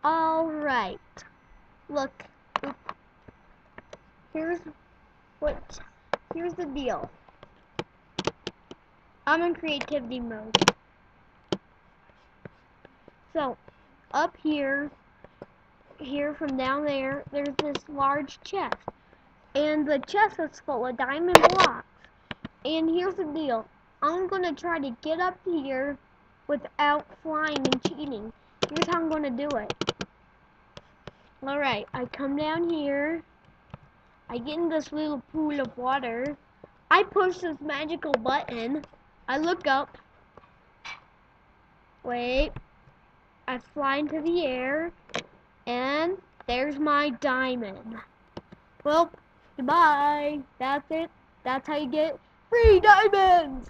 Alright. Look. Here's the deal. I'm in creativity mode. So, up here from down there, there's this large chest. And the chest is full of diamond blocks. And here's the deal. I'm gonna try to get up here without flying and cheating. Here's how I'm gonna do it. Alright, I come down here. I get in this little pool of water. I push this magical button. I look up. Wait. I fly into the air. And there's my diamond. Well, goodbye. That's it. That's how you get free diamonds!